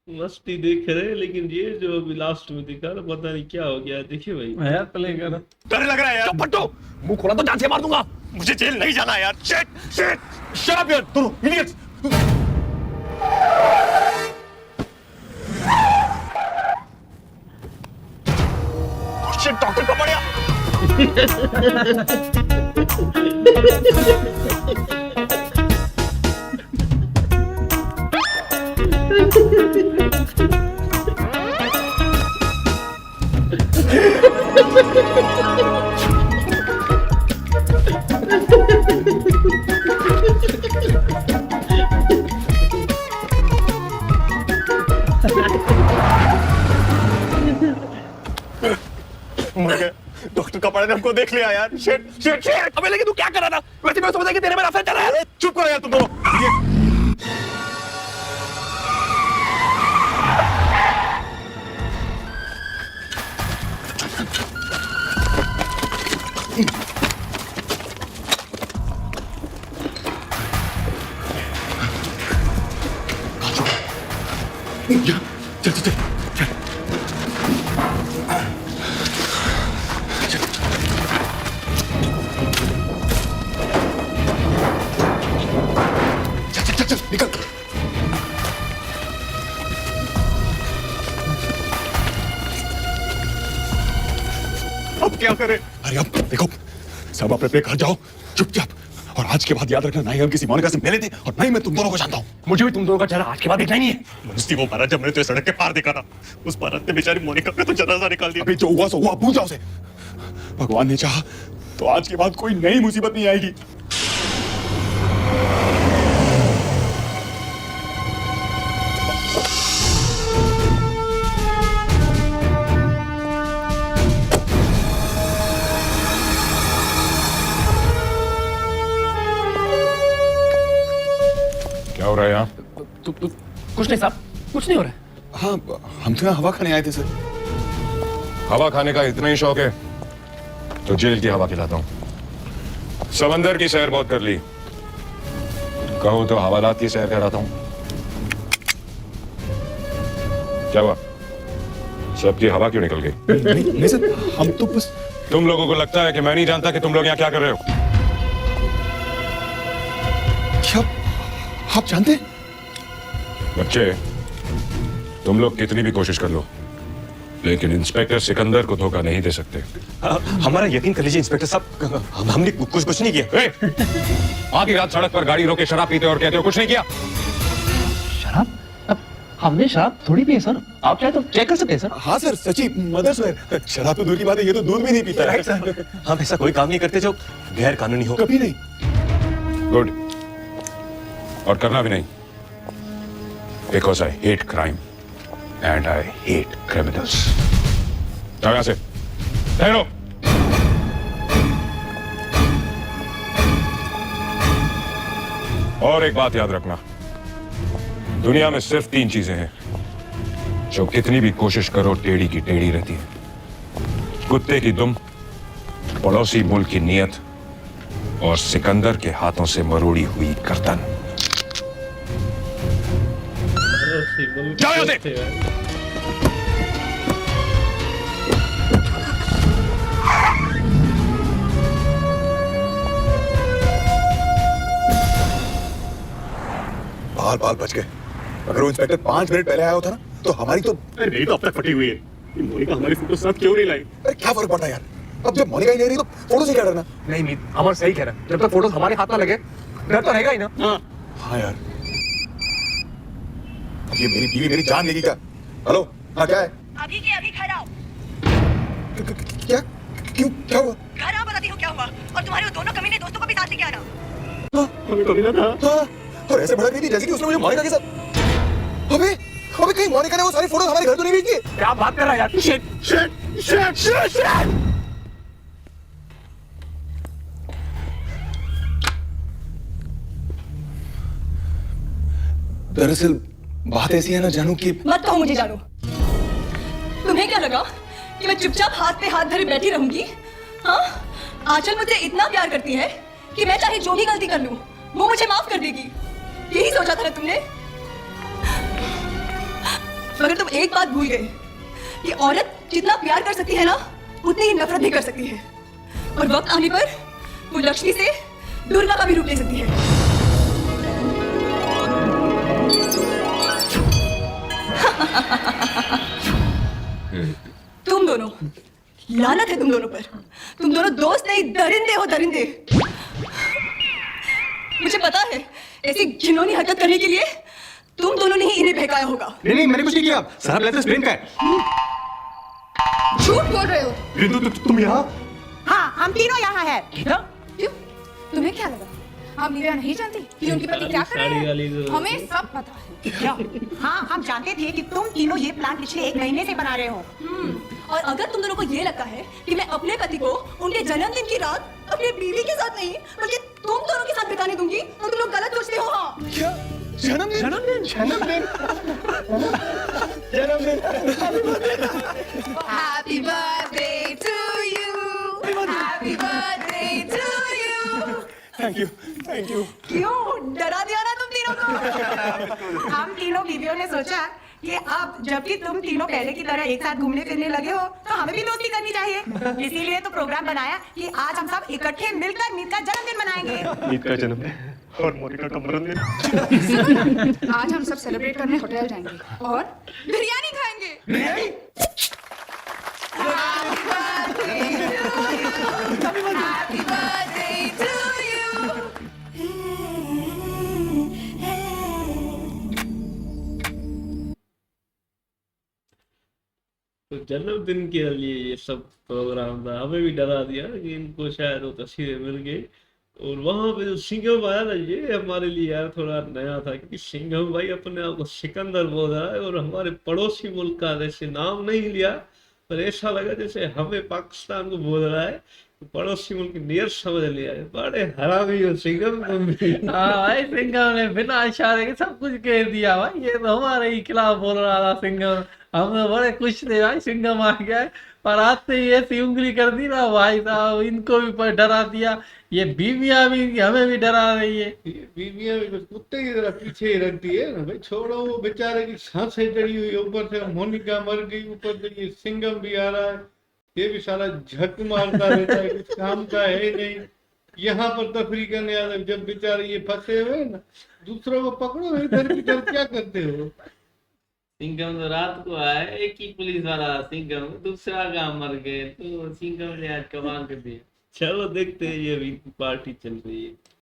मस्ती देख रहे हैं, लेकिन ये जो अभी लास्ट में दिखा ना, पता नहीं क्या हो गया। देखिए भाई, यार प्ले करो। डर लग रहा है यार। चुप पट्टो, मुंह खोला तो जान से मार दूंगा। मुझे जेल नहीं जाना यार। शिट शिट शट अप यार दोनों इडियट्स। शिट डॉक्टर को पड़िया। मर गए। डॉक्टर कपड़ा ने हमको देख लिया यार। Shit shit shit. अबे लेकिन तू क्या कर रहा था? वैसे मैं समझा कि तेरे में रास्ता चल रहा है। चुप करो यार तुम दोनों। चल चल चल। निकल। अब क्या करें? अरे अब देखो, सब अपने घर जाओ चुपचाप। और आज के बाद याद रखना, ना ही हम किसी मोनिका से मिले थे और ना ही मैं तुम दोनों को जानता हूँ। मुझे भी तुम दोनों का चेहरा आज के बाद देखना ही नहीं है। मुझे वो बारात जब मैंने तुझे सड़क के पार देखा था, उस बारात ने बेचारी मोनिका का तो जनाजा निकाल दिया। अभी जो हुआ सो हुआ, भूल जाओ उसे। भगवान ने चाहा तो आज के बाद कोई नई मुसीबत नहीं आएगी। क्या हो रहा है यहाँ? कुछ नहीं साहब, कुछ नहीं हो रहा है। हाँ, हम तो यहाँ हवा खाने आए थे सर। हवा खाने का इतना ही शौक है तो जेल की हवा खिलाता हूँ। समंदर की सैर बहुत कर ली, कहो तो हवालात की सैर कराता हूँ। क्या हुआ? सबकी हवा क्यों निकल गई? नहीं सर, हम तो बस। तुम लोगों को लगता है कि मैं नहीं जानता कि तुम लोग यहाँ क्या कर रहे हो? क्या आप जानते हैं? बच्चे, तुम लोग कितनी भी कोशिश कर लो, लेकिन इंस्पेक्टर सिकंदर को धोखा नहीं दे सकते। हमारा यकीन कर लीजिए इंस्पेक्टर साहब, हमने कुछ नहीं किया। आधी रात सड़क पर गाड़ी रोके शराब पीते और कहते हो कुछ नहीं किया। शराब? अब हमने शराब थोड़ी पी है सर, आप चाहे तो चेक कर सकते हैं सर। हाँ सर, सच्ची मदर स्वेयर। शराब तो दूर की बात है, ये तो दूध भी नहीं पीता है सर। हम ऐसा कोई काम नहीं करते जो गैर कानूनी हो। कभी नहीं। गुड, और करना भी नहीं, because I hate crime and I hate criminals. जाओ यहां से, ठहरो। और एक बात याद रखना, दुनिया में सिर्फ 3 चीजें हैं जो कितनी भी कोशिश करो टेढ़ी की टेढ़ी रहती है। कुत्ते की दुम, पड़ोसी मुल्क की नीयत और सिकंदर के हाथों से मरोड़ी हुई गर्दन। जाओ यहाँ से। बाल बाल बच गए। अगर वो इंस्पेक्टर 5 मिनट पहले आया होता ना, तो हमारी तो। अरे मेरी तो अब तक फटी हुई है। ये मोनिका हमारी फोटो साथ क्यों नहीं लाई? अरे क्या फर्क पड़ता है यार, अब जब मोनिका ही नहीं रही तो फोटो से क्या डरना। नहीं मीत, अमर सही कह रहा है, जब तक फोटो हमारे हाथ में लगे डर तो रहेगा ही ना। हाँ यार, ये मेरी बीवी मेरी जान लेगी क्या? हेलो, हाँ क्या है? अभी के अभी घर आओ। क्या? क्यों, क्या हुआ? घर आओ, बताती हूँ क्या हुआ। और तुम्हारे वो दोनों कमीने दोस्तों को भी साथ लेके आना। हमें कभी ना था। हाँ, और ऐसे भड़क रही थी जैसे कि उसने मुझे मोनिका के साथ। अबे अबे कहीं मोनिका ने वो सारी फोटो हमारे घर तो नहीं भेजी? क्या बात कर रहा है यार? Shit shit shit shit shit. दरअसल बात ऐसी है ना जानू कि। मत कहो मुझे जानू। तुम्हें क्या लगा कि मैं चुपचाप हाथ पे हाथ धरे बैठी रहूंगी? हाँ, आंचल मुझे इतना प्यार करती है कि मैं चाहे जो भी गलती कर लूं वो मुझे माफ कर देगी। यही सोचा था ना तुमने? मगर तुम एक बात भूल गए कि औरत जितना प्यार कर सकती है ना, उतनी ही नफरत भी कर सकती है। और वक्त आने पर वो लक्ष्मी से दुर्गा का भी रूप ले सकती है। तुम दोनों, लानत है तुम दोनों पर। तुम दोनों दोस्त नहीं, दरिंदे हो, दरिंदे। मुझे पता है ऐसी घिनौनी हरकत करने के लिए तुम दोनों ने ही इन्हें बहकाया होगा। नहीं नहीं, मैंने कुछ नहीं किया। साहब लेते प्रेम का है। झूठ बोल रहे हो। तुम यहाँ? हाँ, हम तीनों यहाँ हैं। क्यों? तुम्हें क्या लगा हम दिव्या नहीं जानती कि उनके पति क्या कर रहे हैं? हमें सब पता है। क्या? हाँ, हम जानते थे कि तुम तीनों ये प्लान पिछले 1 महीने से बना रहे हो। और अगर तुम दोनों को ये लगता है कि मैं अपने पति को उनके जन्मदिन की रात अपनी बीवी के साथ नहीं बल्कि तुम दोनों के साथ बिताने दूंगी, तो तुम लोग गलत सोचते हो। हाँ, क्या? जन्मदिन? जन्मदिन? जन्मदिन? जन्मदिन? Happy birthday to you. Happy birthday to you. Thank you, thank you. क्यों डरा दिया ना तुम तीनों को? हम तीनों बीवियों ने सोचा कि अब जबकि तुम तीनों पहले की तरह एक साथ घूमने फिरने लगे हो, तो हमें भी दोस्ती करनी चाहिए। इसीलिए तो प्रोग्राम बनाया कि आज हम सब इकट्ठे मिलकर मीत का जन्मदिन मनाएंगे। मीत का जन्मदिन और मोनिका का मरणदिन। आज हम सब सेलिब्रेट करने होटल जाएंगे और बिरयानी खाएंगे। Biryani? Happy birthday to you. तो जन्मदिन के लिए ये सब प्रोग्राम था, हमें भी डरा दिया कि इनको शायद वो तस्वीरें मिल गई। और वहां पे जो सिंघम आया ना, ये हमारे लिए यार थोड़ा नया था, क्योंकि सिंघम भाई अपने आप को सिकंदर बोल रहा है और हमारे पड़ोसी मुल्क का जैसे नाम नहीं लिया, पर ऐसा लगा जैसे हमें पाकिस्तान को बोल रहा है, पड़ोसी मुल्क नियर समझ लिया है। बड़े हरामी हो सिंघम तुम भी। हाँ भाई, सिंघम ने बिना इशारे के सब कुछ कह दिया भाई। ये तो हमारे ही खिलाफ बोल रहा था सिंघम। हम तो बड़े खुश थे भाई, सिंघम आ गया है। पर आते ही ऐसी उंगली कर दी ना भाई साहब, इनको भी पर डरा दिया। ये बीवियां भी हमें भी डरा रही है। ये बीवियां भी बस कुत्ते की तरह पीछे ही रखती है ना भाई। छोड़ो, वो बेचारे की सांसें चढ़ी हुई, ऊपर से मोनिका मर गई, ऊपर से ये सिंघम भी आ रहा है, ये भी सारा झक मारता रहता है, कुछ काम का है नहीं। यहाँ पर तफरी करने आते, जब बेचारे ये फंसे हुए ना, दूसरों को पकड़ो, इधर इधर क्या करते हो? सिंघम तो रात को आया, एक ही पुलिस वाला सिंघम, दूसरा गांव मर गए, तो सिंघम ने आज कमाल कर दिया। चलो देखते हैं, ये अभी पार्टी चल रही है।